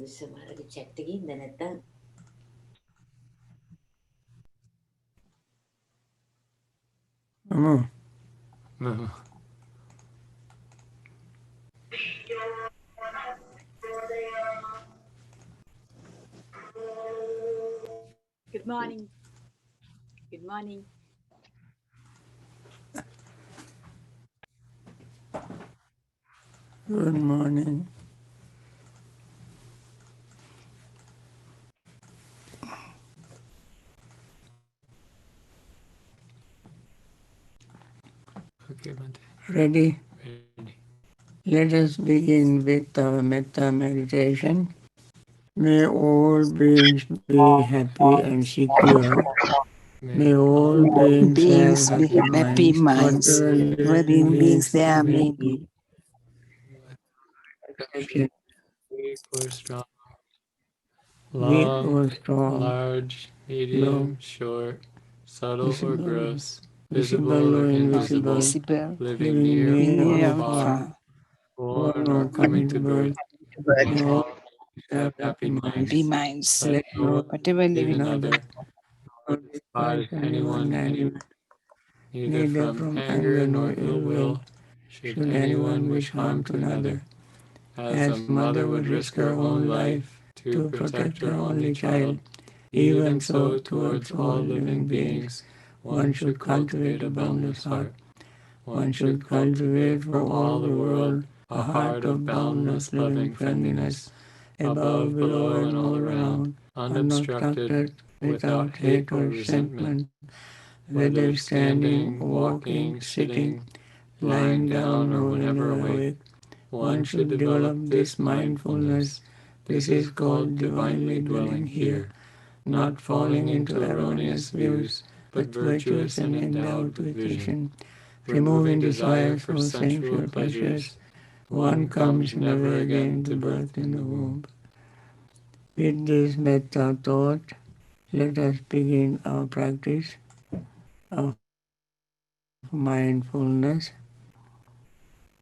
Semarang chatting dan datang. Good morning. Good morning. Good morning. Okay, Bante. Ready? Ready. Let us begin with our metta meditation. May all beings be happy and secure. May all beings have happy minds, whatever living beings beings there may may be. be. Attention, Weak or strong, weak long, or strong, large, medium, long, short, subtle or visible, gross, visible visible or or invisible, invisible, Visible, living living near near or or near, far, far, far. born born or or coming coming to to birth. birth. May all have happy Happy minds. minds. Let Let no no one Whatever hate living another, or or despise despise anyone, anyone, neither neither from from anger anger nor nor ill ill will will should should anyone anyone wish wish harm harm to to another. another. As a As a mother mother would would risk risk her her own own life life to to protect protect her her only only child, child, even even so so towards towards all all living living beings, beings one one should should cultivate cultivate a a boundless boundless heart. heart. One One should should cultivate cultivate for for all all the the world world a a heart heart of of boundless boundless living loving friendliness, friendliness, above, above, below, below, and and all all around, around, unobstructed, unobstructed, without without hate hate or or resentment, resentment, whether whether standing, standing, walking, walking, sitting, sitting, lying lying down, down, or or whenever whenever awake. awake. One One should should develop develop this this mindfulness. mindfulness. This This is is called called divinely divinely dwelling dwelling here, here, not not falling falling into into erroneous erroneous views, views, but but virtuous virtuous and and endowed endowed with with vision, vision. removing Removing desire desire for for sensual sensual pleasures, pleasures. one One comes comes never never again again to to birth birth in in the the womb. womb. With this metta thought, let us begin our practice of mindfulness.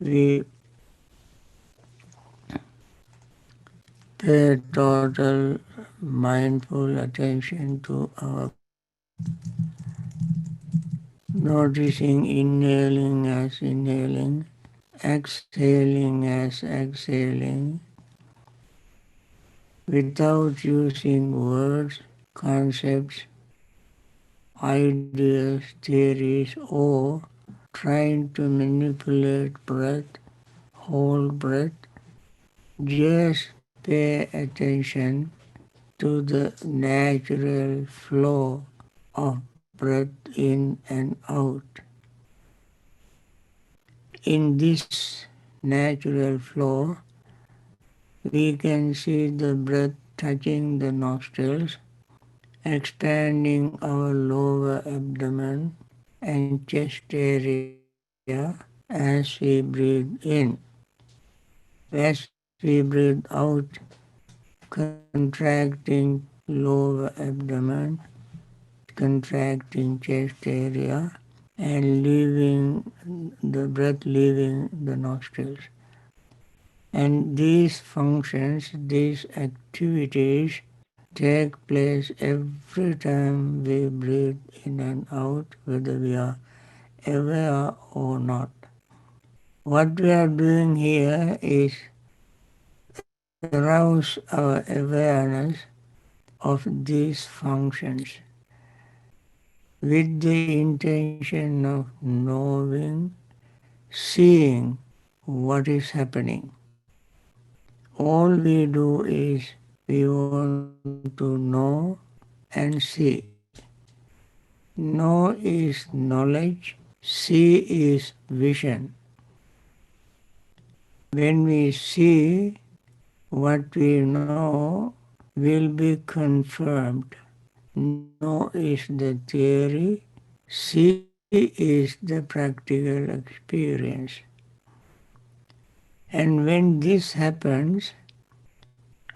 We pay total mindful attention to our breath, noticing inhaling as inhaling, exhaling as exhaling, without using words, concepts, ideas, theories, or trying to manipulate breath, hold breath. Just pay attention to the natural flow of breath in and out. In this natural flow, we can see the breath touching the nostrils, expanding our lower abdomen and chest area as we breathe in. As we breathe out, contracting lower abdomen, contracting chest area, and leaving the breath leaving the nostrils. And these functions, these activities take place every time we breathe in and out, whether we are aware or not. What we are doing here is arouse our awareness of these functions with the intention of knowing, seeing what is happening. All we do is we want to know and see. Know is knowledge, see is vision. When we see, what we know will be confirmed. Know is the theory, see is the practical experience. And when this happens,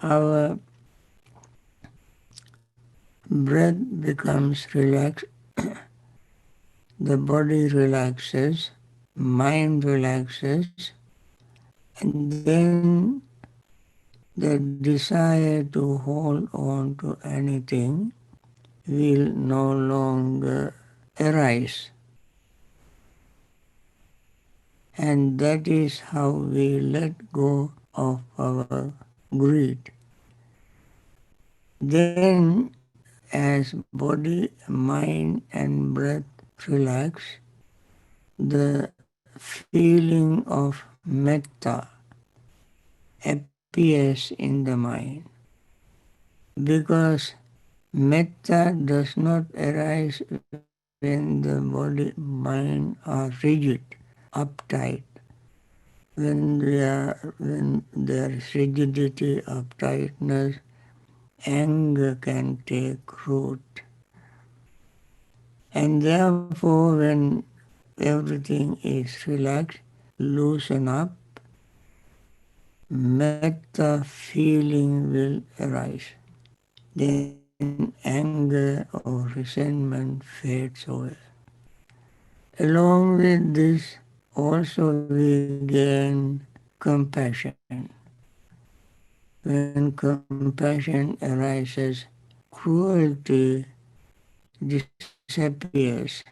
our breath becomes relaxed, the body relaxes, mind relaxes, and then the desire to hold on to anything will no longer arise. And that is how we let go of our greed. Then, as body, mind, and breath relax, the feeling of metta appears in the mind. Because metta does not arise when the body, mind are rigid, uptight. When there is rigidity, uptightness, anger can take root. And therefore, when everything is relaxed, loosen up, metta feeling will arise. Then anger or resentment fades away. Along with this, also we gain compassion. When compassion arises, cruelty disappears.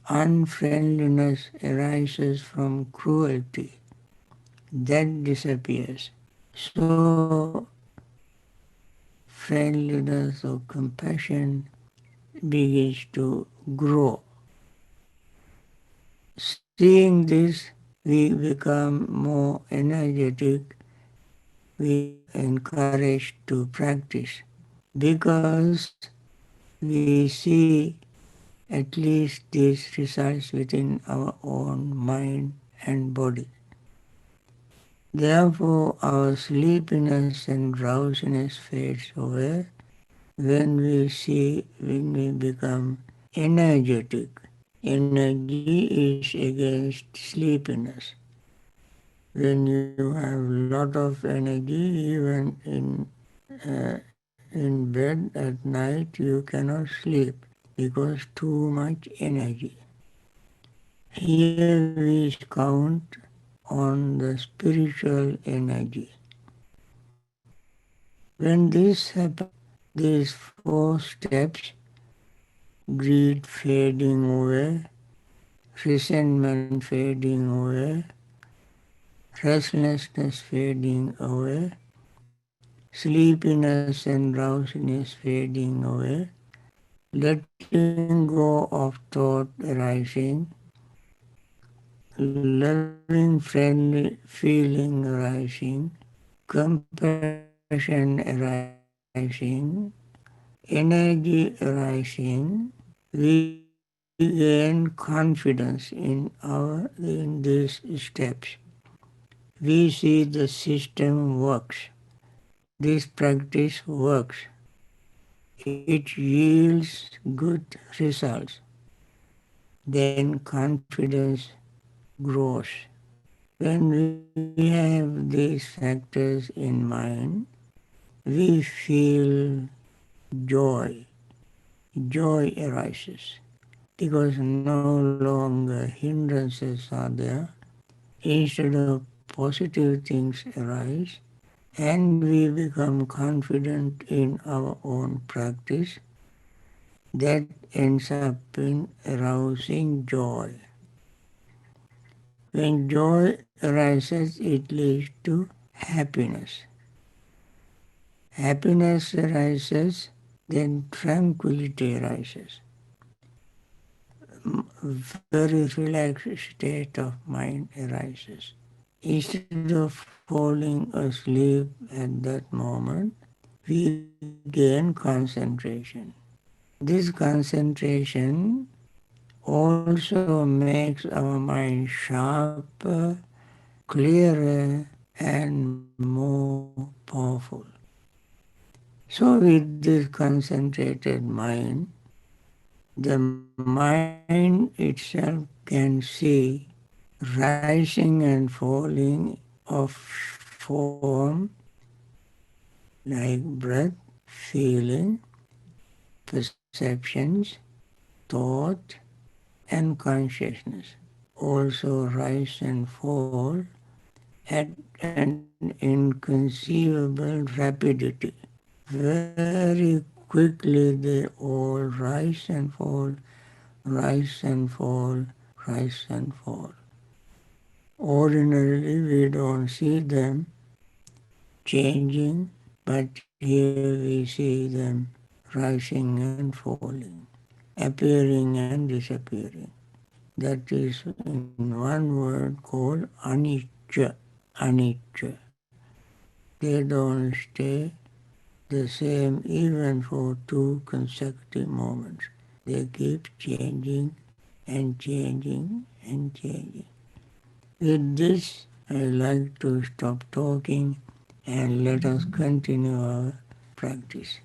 Unfriendliness arises from cruelty. That disappears. So, friendliness or compassion begins to grow. Seeing this, we become more energetic, we are encouraged to practice because we see at least these results within our own mind and body. Therefore, our sleepiness and drowsiness fades away when we become energetic. Energy is against sleepiness. When you have a lot of energy, even in bed at night, you cannot sleep because too much energy. Here we count on the spiritual energy. When this happens, these 4 steps, greed fading away, resentment fading away, restlessness fading away, sleepiness and drowsiness fading away, letting go of thought arising, loving friendly feeling arising, compassion arising, energy arising, we gain confidence in these steps. We see the system works. This practice works. It yields good results. Then confidence grows. When we have these factors in mind, we feel joy. Joy arises because no longer hindrances are there. Instead of positive things arise, and we become confident in our own practice, that ends up in arousing joy. When joy arises, it leads to happiness. Happiness arises, then tranquility arises. Very relaxed state of mind arises. Instead of falling asleep at that moment, we gain concentration. This concentration also makes our mind sharper, clearer, and more powerful. So, with this concentrated mind, the mind itself can see rising and falling of form like breath, feeling, perceptions, thought, and consciousness also rise and fall at an inconceivable rapidity. Very quickly they all rise and fall, rise and fall, rise and fall. Ordinarily we don't see them changing, but here we see them rising and falling, appearing and disappearing. That is in one word called anicca. Anicca. They don't stay the same even for two consecutive moments. They keep changing and changing and changing. With this, I like to stop talking and let us continue our practice.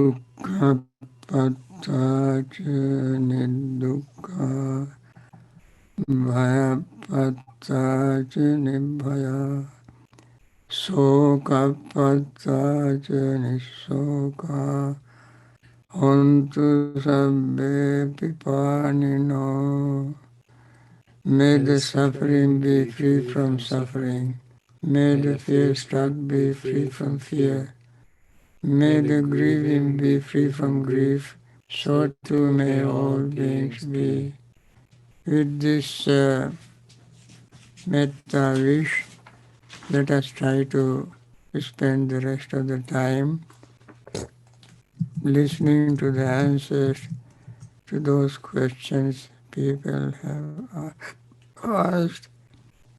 dukkha patta nidukkha bhaya patta nibhaya soka patta nisoka hontu sabbe pipanino. May the suffering be free from suffering. May the fear struck be free from fear. May the grieving be free from grief. So too may all beings be. With this metta wish, let us try to spend the rest of the time listening to the answers to those questions people have asked.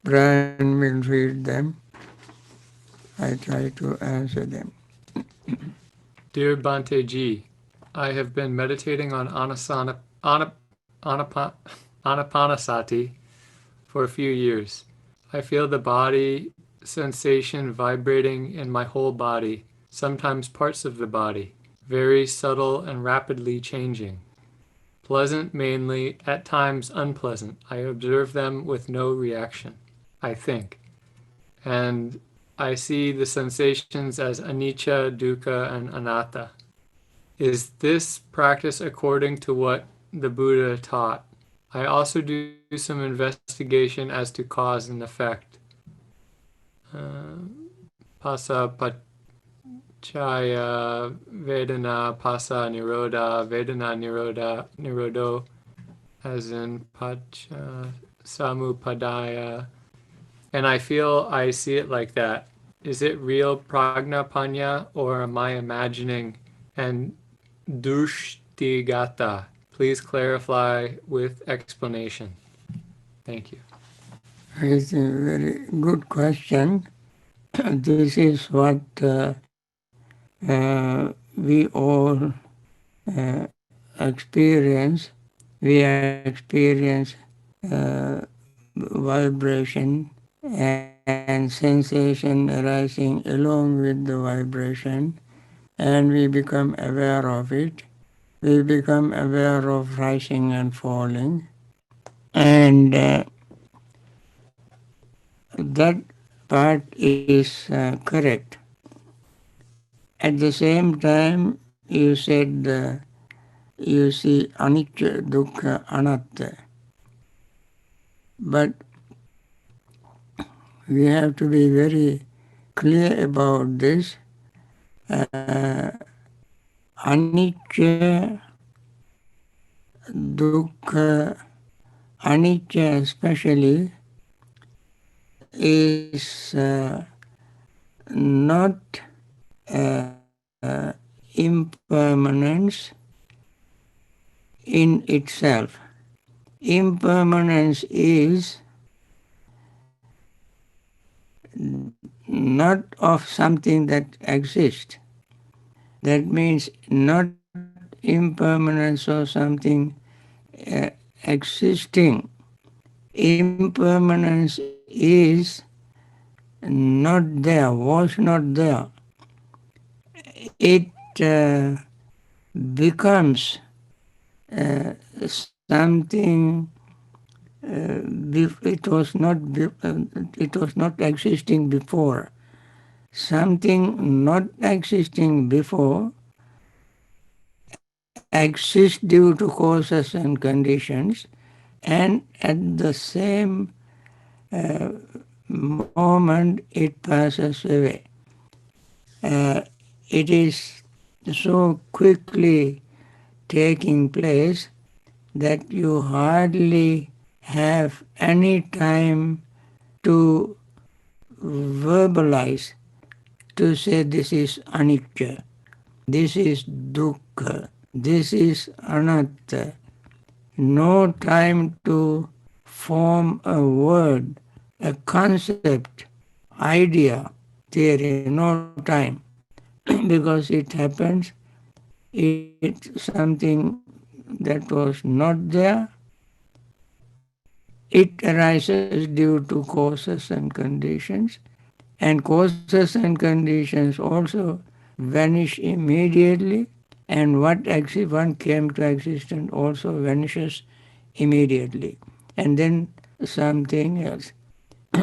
Brian will read them. I try to answer them. Dear Bante Ji, I have been meditating on Anapanasati for a few years. I feel the body sensation vibrating in my whole body, sometimes parts of the body, very subtle and rapidly changing. Pleasant mainly, at times unpleasant. I observe them with no reaction, I think. And I see the sensations as anicca, dukkha, and anatta. Is this practice according to what the Buddha taught? I also do some investigation as to cause and effect. Pasa pachaya vedana pasa niroda vedana nirodo, as in pacha samupadaya. And I feel I see it like that. Is it real pragnapanya or am I imagining? And dushtigata, please clarify with explanation. Thank you. It's a very good question. This is what we all experience. We experience uh, vibration and sensation arising along with the vibration, and we become aware of it. We become aware of rising and falling, and that part is correct. At the same time, you said you see anicca, dukkha, anatta. But we have to be very clear about this. Anicca, dukkha, anicca especially is not impermanence in itself. Impermanence is not of something that exists. That means not impermanence of something existing. Impermanence is not there, was not there. It becomes something. It was not existing before. Something not existing before exists due to causes and conditions, and at the same moment it passes away. It is so quickly taking place that you hardly have any time to verbalize, to say this is anicca, this is dukkha, this is anatta. No time to form a word, a concept, idea, theory, no time. Because it happens, it's something that was not there. It arises due to causes and conditions, and causes and conditions also vanish immediately. and what one came to existence also vanishes immediately, and then something else.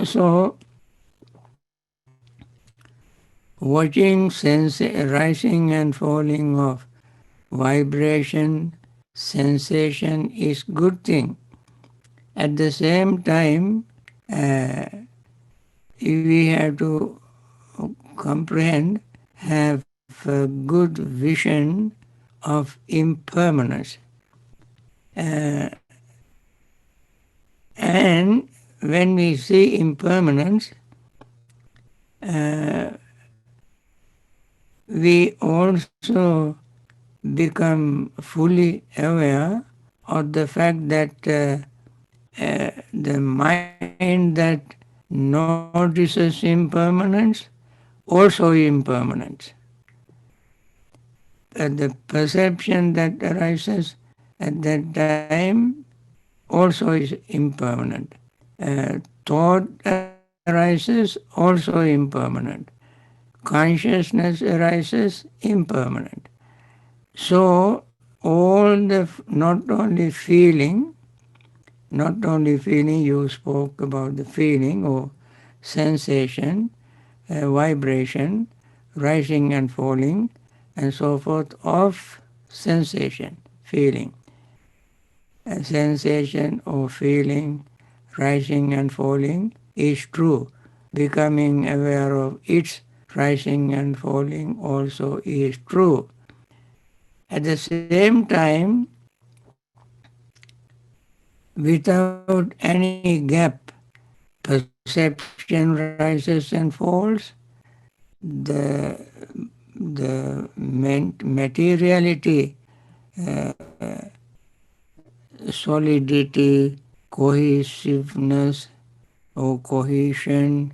So, watching rising and falling of vibration, sensation is good thing. At the same time, uh, we have to comprehend, have a good vision of impermanence. Uh, and when we see impermanence, uh, we also become fully aware of the fact that the mind that notices impermanence also impermanence. The perception that arises at that time also is impermanent. Thought arises also impermanent. Consciousness arises impermanent. So all not only feeling, you spoke about the feeling or sensation, vibration, rising and falling, and so forth of sensation, feeling. A sensation or feeling, rising and falling, is true. Becoming aware of its rising and falling also is true. At the same time, without any gap, perception rises and falls, the materiality, solidity, cohesiveness or cohesion,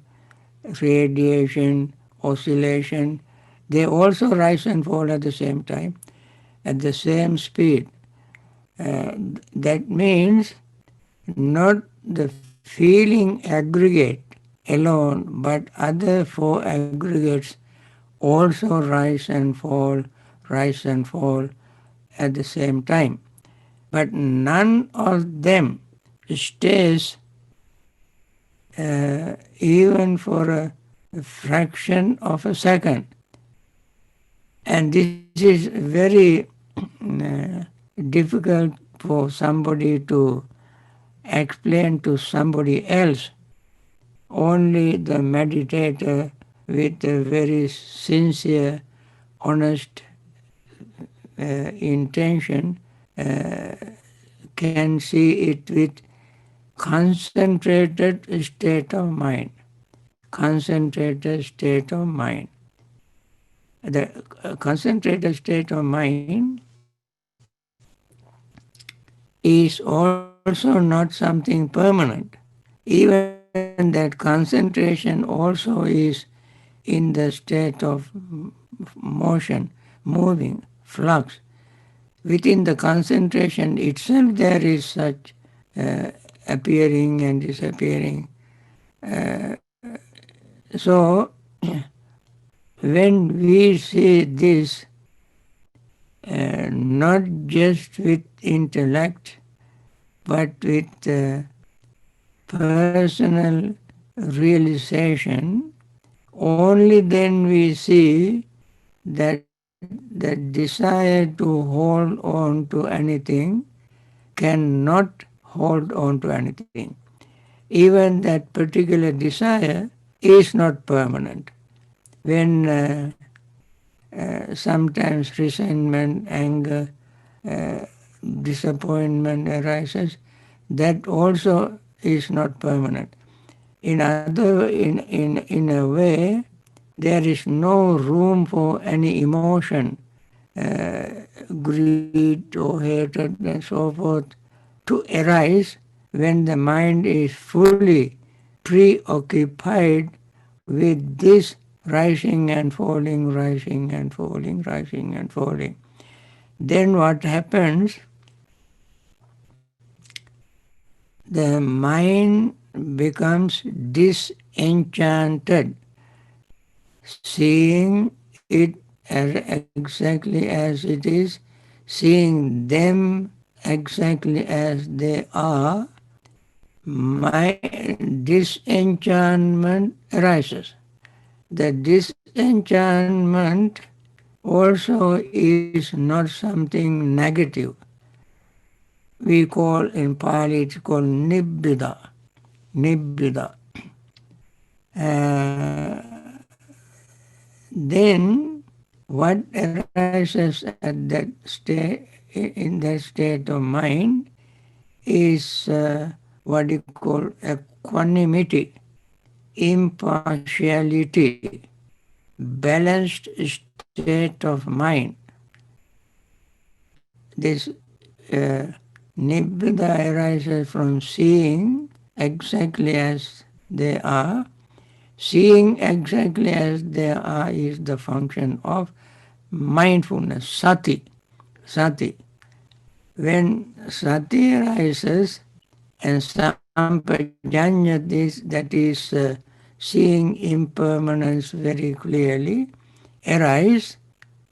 radiation, oscillation, they also rise and fall at the same time, at the same speed. That means not the feeling aggregate alone, but other four aggregates also rise and fall at the same time. But none of them stays even for a fraction of a second. And this is very difficult for somebody to explain to somebody else. Only the meditator with a very sincere, honest intention can see it with concentrated state of mind. Concentrated state of mind. The concentrated state of mind is also not something permanent. Even that concentration also is in the state of motion, moving, flux. Within the concentration itself, there is such uh, appearing and disappearing. So, when we see this, not just with intellect, but with personal realization, only then we see that the desire to hold on to anything cannot hold on to anything. Even that particular desire is not permanent. When sometimes resentment, anger, uh, disappointment arises, that also is not permanent. In a way, there is no room for any emotion, uh, greed or hatred and so forth, to arise when the mind is fully preoccupied with this rising and falling, rising and falling, rising and falling. Then what happens? The mind becomes disenchanted, seeing it exactly as it is, seeing them exactly as they are, my disenchantment arises. The disenchantment also is not something negative. We call in Pali it's called nibbida. Nibbida. Then what arises at that state in that state of mind is what you call equanimity, impartiality, balanced state of mind. This uh, nibbida arises from seeing exactly as they are. Seeing exactly as they are is the function of mindfulness, sati. Sati. When sati arises and sampajanya, that is seeing impermanence very clearly, arise.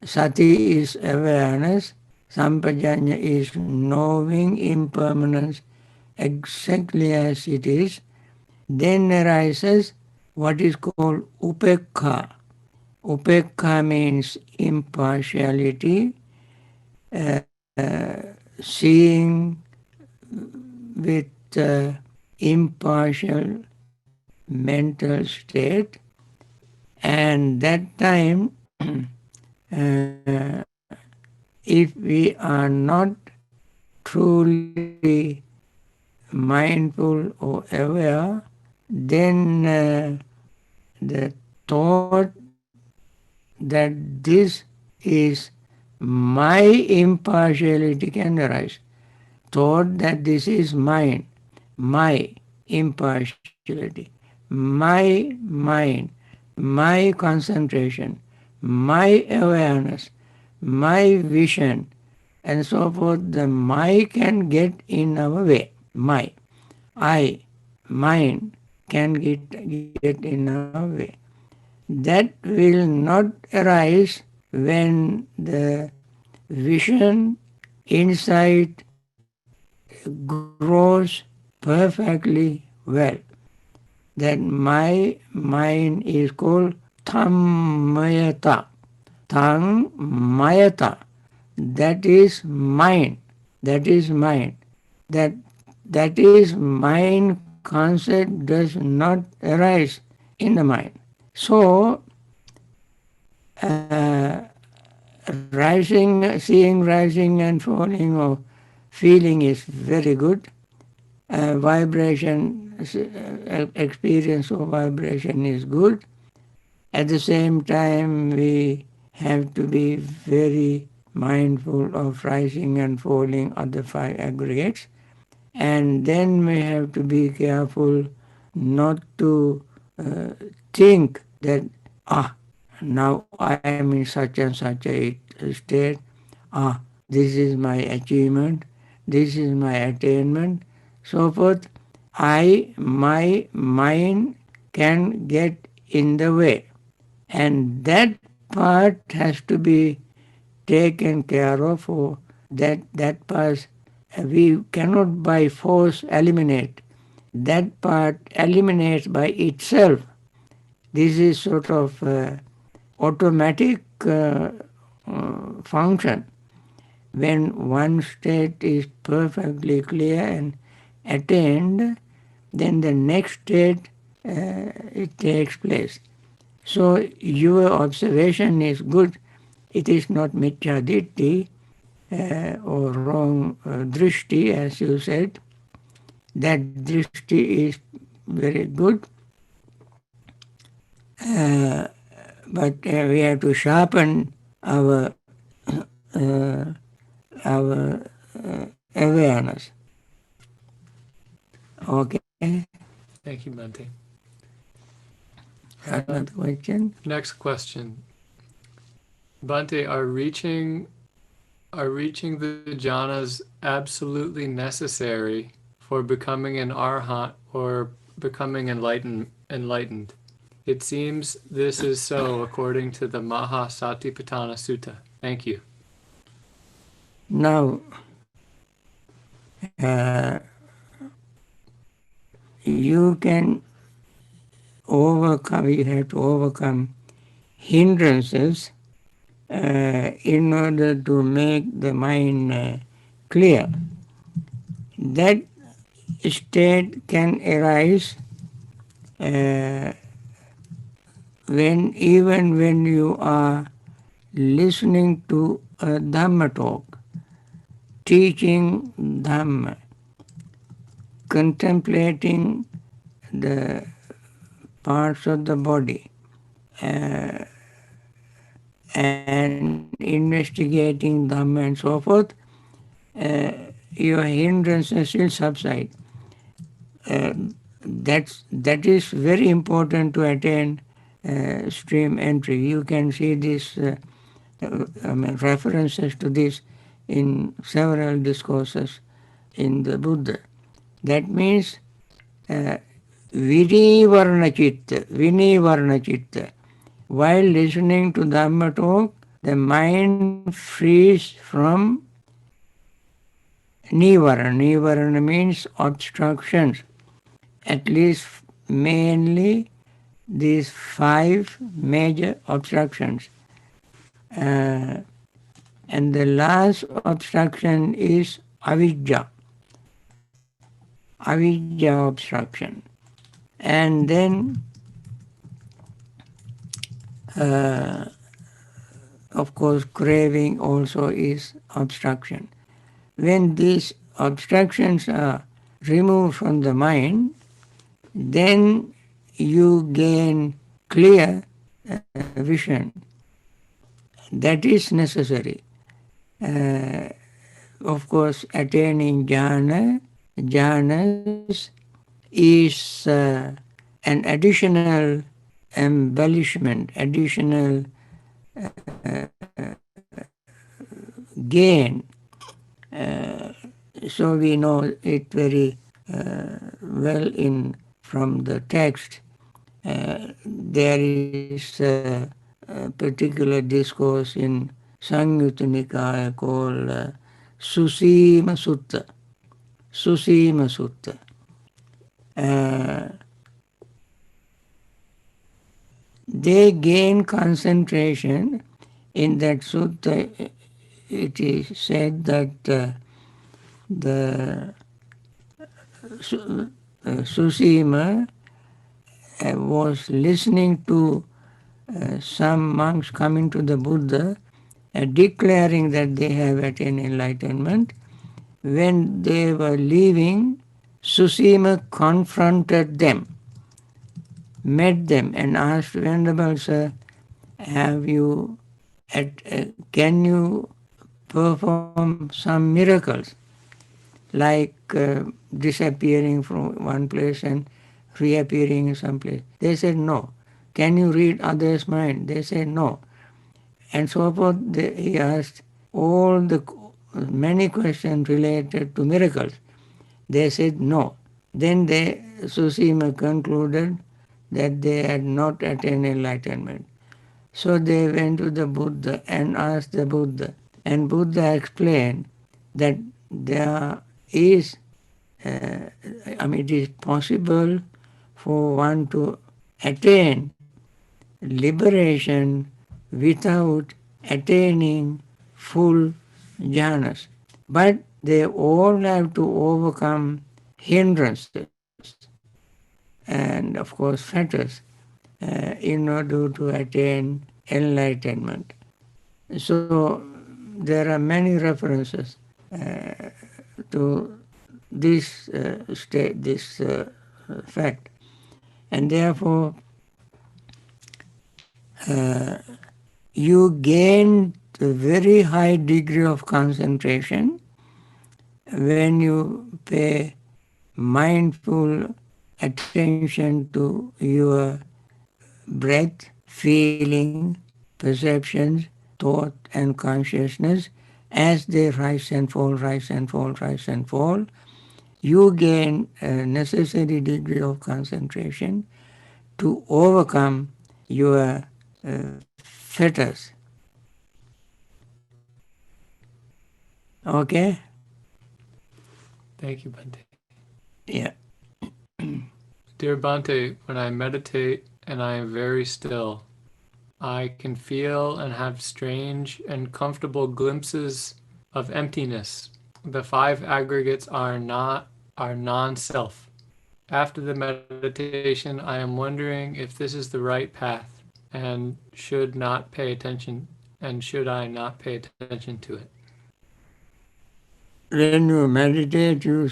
Sati is awareness, sampajanya is knowing impermanence exactly as it is. Then arises what is called upekha. Upekha means impartiality, seeing with impartial mental state, and that time, if we are not truly mindful or aware, then the thought that this is my impartiality can arise. Thought that this is mine, my impartiality, my mind, my concentration, my awareness, my vision, and so forth. The my can get in our way. My, I, mine can get in our way. That will not arise when the vision, insight grows perfectly well. That my mind is called thammayata. Thammayata. That is mine. That is mine. That that is mine concept does not arise in the mind. So seeing rising and falling of feeling is very good. Vibration, experience of vibration is good. At the same time, we have to be very mindful of rising and falling of the five aggregates. And then we have to be careful not to think that, now I am in such and such a state, this is my achievement, this is my attainment, so forth. My mind can get in the way. And that part has to be taken care of, or that part we cannot by force eliminate. That part eliminates by itself. This is sort of automatic function. When one state is perfectly clear and attained, then the next state it takes place. So your observation is good. It is not mithya or wrong drishti, as you said. That drishti is very good, but we have to sharpen uh, our awareness. Okay, Thank you, Bhante. another question. Next question. Bhante, are reaching the jhanas absolutely necessary for becoming an arhat or becoming enlightened? It seems this is so according to the Mahasatipatthana Sutta. Thank you. Now, you can overcome, you have to overcome hindrances in order to make the mind clear. That state can arise even when you are listening to a Dhamma talk, teaching Dhamma, contemplating the parts of the body, and investigating Dhamma and so forth, your hindrances will subside. That is very important to attain stream entry. You can see this references to this in several discourses in the Buddha. That means Vinivarna Chitta. While listening to Dhamma talk, the mind frees from Nivarana. Nivarana means obstructions. At least mainly these 5 major obstructions. And the last obstruction is avidya. Avidya obstruction. And then, of course, craving also is obstruction. When these obstructions are removed from the mind, then you gain clear vision. That is necessary. Of course, attaining jhanas is an additional embellishment, additional gain. So we know it very well from the text. There is a particular discourse in Samyutta Nikaya called Susima Sutta. Susima Sutta. They gain concentration. In that sutta, it is said that the Susima was listening to some monks coming to the Buddha declaring that they have attained enlightenment. When they were leaving, Susima confronted them, met them, and asked, Venerable Sir, can you perform some miracles, like disappearing from one place and reappearing in some place? They said no. Can you read others' mind? They said no. And so forth. He asked many questions related to miracles. They said no. Then Susima concluded that they had not attained enlightenment. So they went to the Buddha and asked the Buddha. And Buddha explained that there is, it is possible for one to attain liberation without attaining full jhanas. But they all have to overcome hindrances and, of course, fetters in order to attain enlightenment. So there are many references to this fact, and therefore you gain a very high degree of concentration when you pay mindful attention to your breath, feeling, perceptions, thought, and consciousness as they rise and fall, rise and fall, rise and fall. You gain a necessary degree of concentration to overcome your fetters. Okay? Thank you, Bhante. Yeah. Dear Bhante, when I meditate and I am very still, I can feel and have strange and comfortable glimpses of emptiness. The five aggregates are non-self. After the meditation, I am wondering if this is the right path and should not pay attention and should I not pay attention to it. When you meditate, you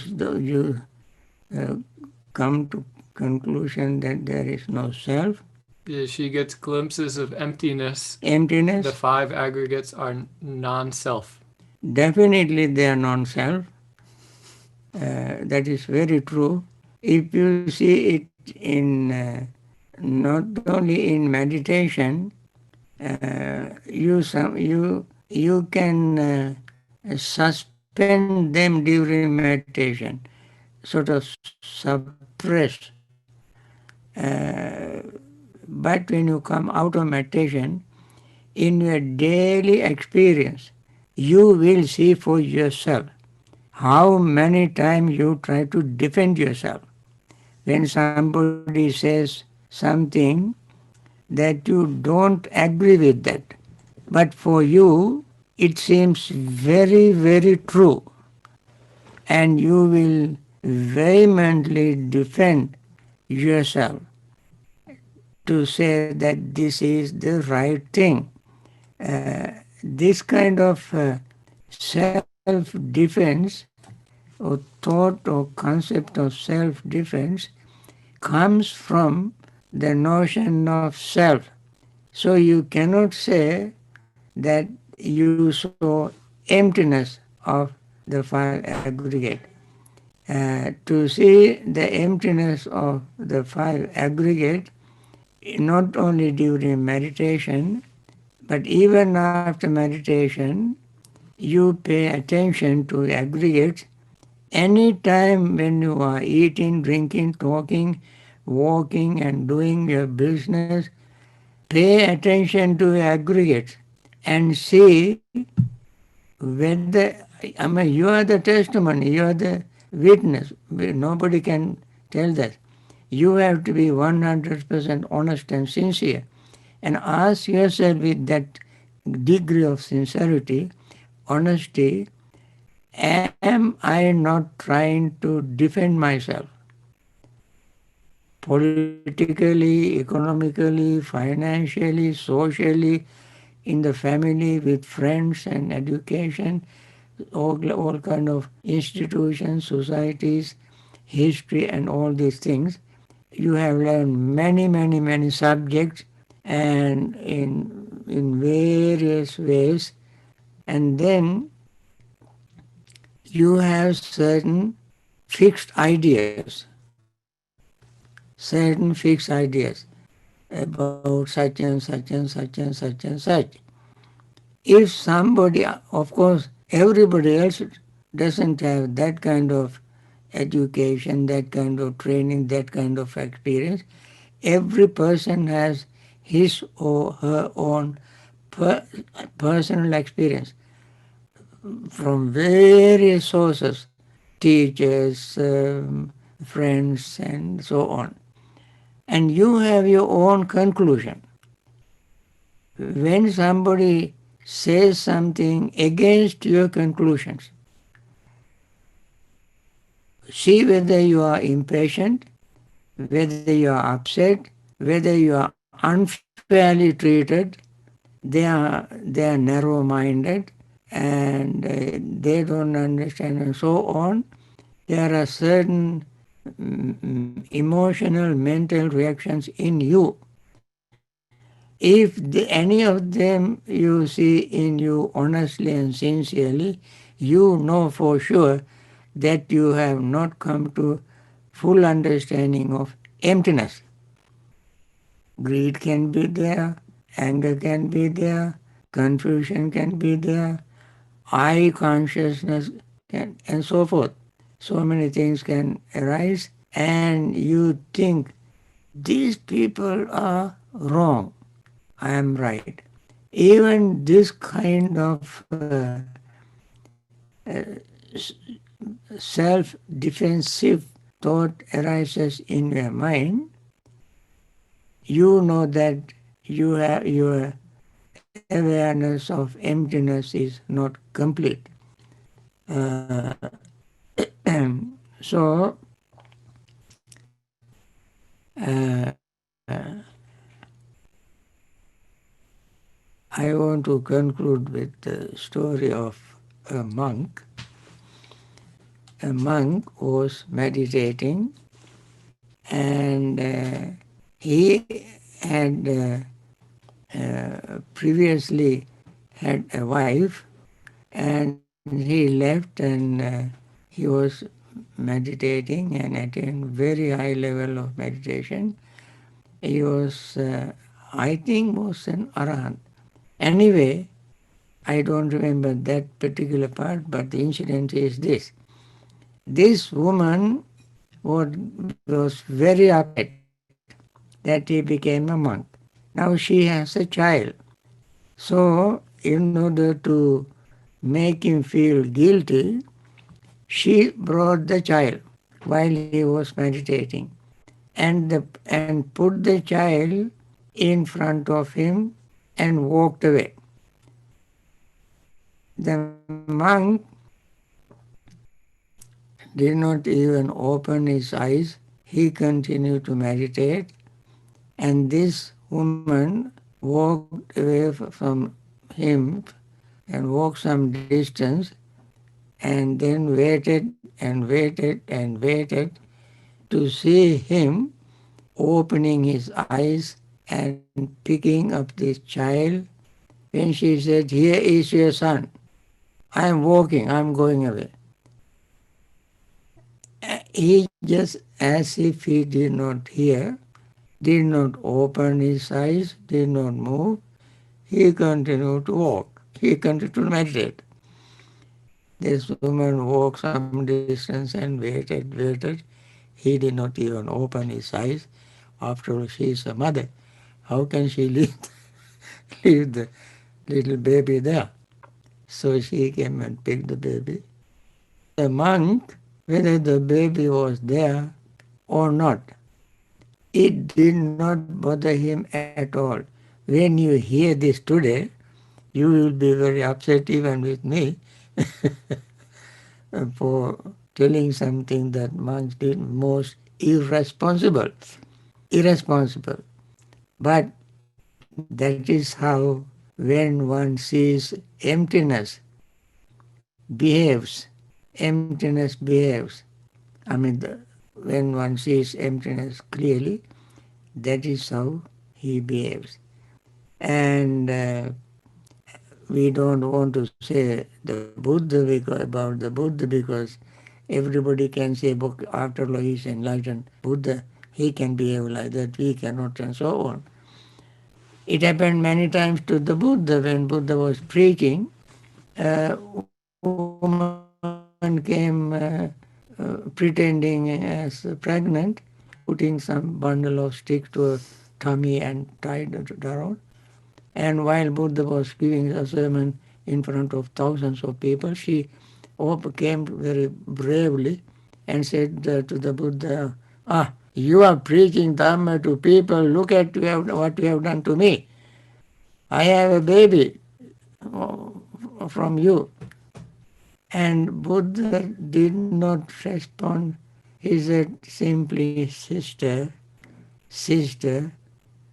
uh, come to conclusion that there is no self, She gets glimpses of emptiness. The emptiness. five aggregates are non-self. Definitely they are non-self. That is very true. If you see it in not only in meditation, you can suspend them during meditation, sort of suppress. But when you come out of meditation, in your daily experience, you will see for yourself how many times you try to defend yourself. When somebody says something that you don't agree with that, but for you it seems very, very true, and you will vehemently defend yourself to say that this is the right thing. This kind of self-defense or thought or concept of self-defense comes from the notion of self. So you cannot say that you saw emptiness of the five aggregate. To see the emptiness of the five aggregate, not only during meditation, but even after meditation, you pay attention to aggregates any time when you are eating, drinking, talking, walking, and doing your business. Pay attention to aggregates and see whether, I mean, you are the testimony, you are the witness. Nobody can tell that. You have to be 100% honest and sincere, and ask yourself with that degree of sincerity, honesty, am I not trying to defend myself? Politically, economically, financially, socially, in the family, with friends and education, all kind of institutions, societies, history, and all these things. You have learned many, many, many subjects, and in various ways, and then you have certain fixed ideas, about such and such and such and such and such. If somebody, of course, everybody else doesn't have that kind of education, that kind of training, that kind of experience. Every person has his or her own personal experience from various sources, teachers, friends, and so on. And you have your own conclusion. When somebody says something against your conclusions, see whether you are impatient, whether you are upset, whether you are unfairly treated. They are narrow-minded, and they don't understand, and so on. There are certain emotional, mental reactions in you. If any of them you see in you honestly and sincerely, you know for sure that you have not come to full understanding of emptiness. Greed can be there, anger can be there, confusion can be there, I consciousness can, and so forth. So many things can arise, and you think these people are wrong. I am right. Even this kind of self defensive thought arises in your mind, you know that you have your awareness of emptiness is not complete. Uh, so, I want to conclude with the story of a monk. A monk was meditating, and he had previously had a wife, and he left, and he was meditating and attained very high level of meditation. He was, I think, was an arahant. Anyway, I don't remember that particular part, but the incident is this. This woman was very upset that he became a monk. Now she has a child. So, in order to make him feel guilty, she brought the child while he was meditating and put the child in front of him and walked away. The monk did not even open his eyes. He continued to meditate, and this woman walked away from him and walked some distance and then waited and waited and waited to see him opening his eyes and picking up this child. When she said, "Here is your son. I am walking, I am going away." He just, as if he did not hear, did not open his eyes, did not move. He continued to walk. He continued to meditate. This woman walked some distance and waited. He did not even open his eyes. After all, she is a mother. How can she leave, leave the little baby there? So she came and picked the baby. The monk, whether the baby was there or not, it did not bother him at all. When you hear this today, you will be very upset even with me for telling something that monks did most irresponsible. Irresponsible. But that is how, when one sees emptiness behaves, emptiness behaves. I mean, when one sees emptiness clearly, that is how he behaves. And we don't want to say the Buddha about the Buddha, because everybody can say, after all, he is enlightened Buddha, he can behave like that, we cannot, and so on. It happened many times to the Buddha. When Buddha was preaching, a woman came pretending as pregnant, putting some bundle of sticks to her tummy and tied it around. And while Buddha was giving a sermon in front of thousands of people, she came very bravely and said to the Buddha, "Ah, you are preaching Dharma to people. Look at what you have done to me. I have a baby from you." And Buddha did not respond. He said simply, sister,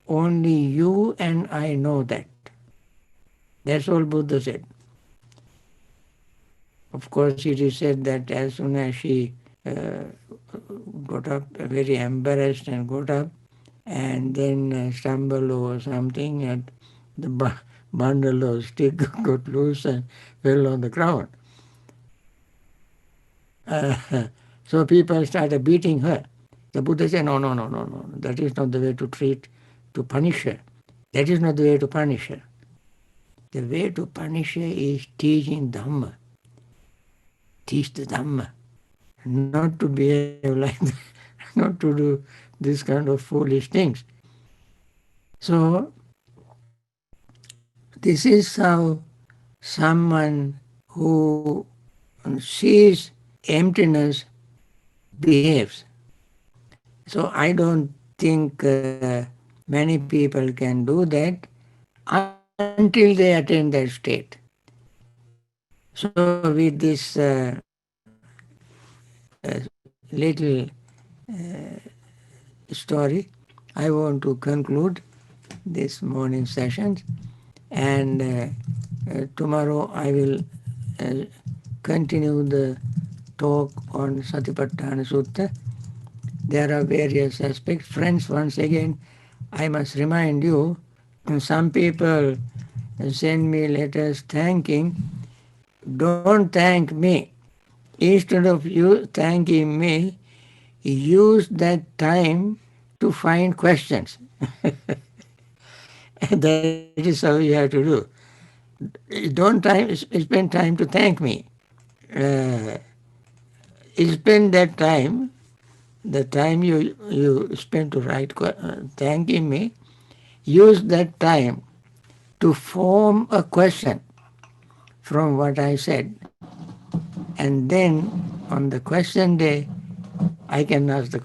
only you and I know that. That's all Buddha said. Of course, it is said that as soon as she got up, very embarrassed, and got up, and then stumbled over something, and the bundle of stick got loose and fell on the ground. So people started beating her. The Buddha said, no, that is not the way to punish her. That is not the way to punish her. The way to punish her is teaching Dhamma. Teach the Dhamma. Not to behave like that, not to do this kind of foolish things. So this is how someone who sees emptiness behaves. So I don't think many people can do that until they attain that state. So with this little story, I want to conclude this morning session, and tomorrow I will uh, continue the talk on Satipatthana Sutta. There are various aspects. Friends, once again, I must remind you, some people send me letters thanking. Don't thank me. Instead of you thanking me, use that time to find questions. That is how you have to do. Don't spend time to thank me. Uh, spend that time, the time you spend to write thanking me, use that time to form a question from what I said. And then on the question day, I can answer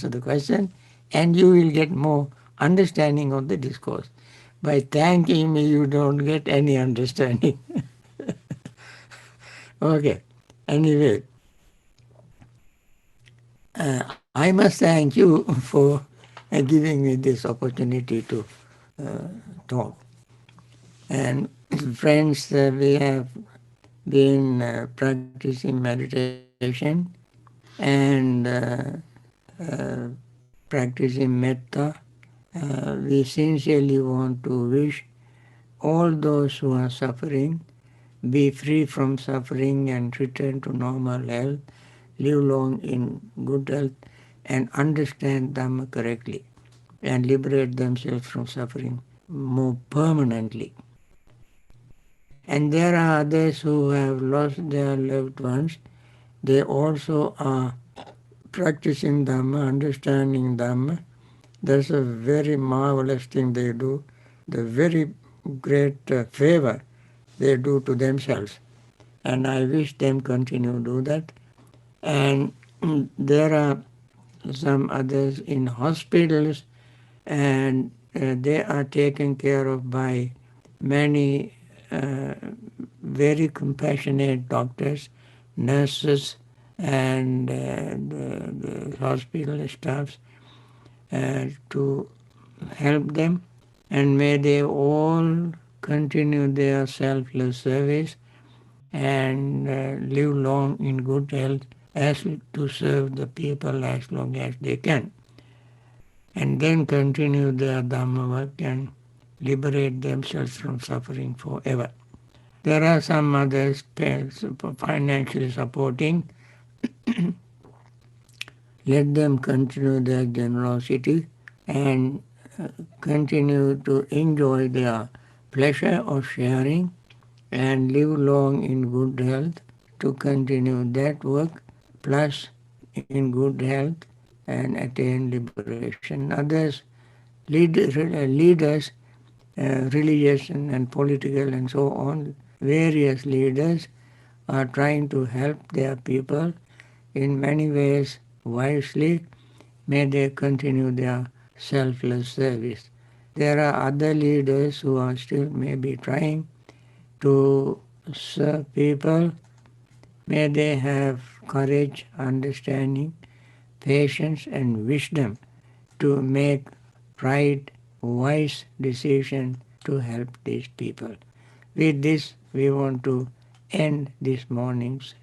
the question, and you will get more understanding of the discourse. By thanking me, you don't get any understanding. Okay. Anyway, I must thank you for giving me this opportunity to talk. And friends, we have been practicing meditation and practicing metta. We sincerely want to wish all those who are suffering be free from suffering and return to normal health, live long in good health, and understand Dhamma correctly, and liberate themselves from suffering more permanently. And there are others who have lost their loved ones. They also are practicing Dhamma, understanding Dhamma. That's a very marvelous thing they do, the very great favor they do to themselves. And I wish them continue to do that. And there are some others in hospitals, and they are taken care of by many very compassionate doctors, nurses, and the hospital staffs to help them. And may they all continue their selfless service and live long in good health as to serve the people as long as they can. And then continue their Dhamma work and liberate themselves from suffering forever. There are some others financially supporting. Let them continue their generosity and continue to enjoy their pleasure of sharing and live long in good health to continue that work, plus in good health and attain liberation. Others, leaders, religious and political and so on, various leaders are trying to help their people in many ways wisely. May they continue their selfless service. There are other leaders who are still maybe trying to serve people. May they have courage, understanding, patience, and wisdom to make right, wise decisions to help these people. With this, we want to end this morning's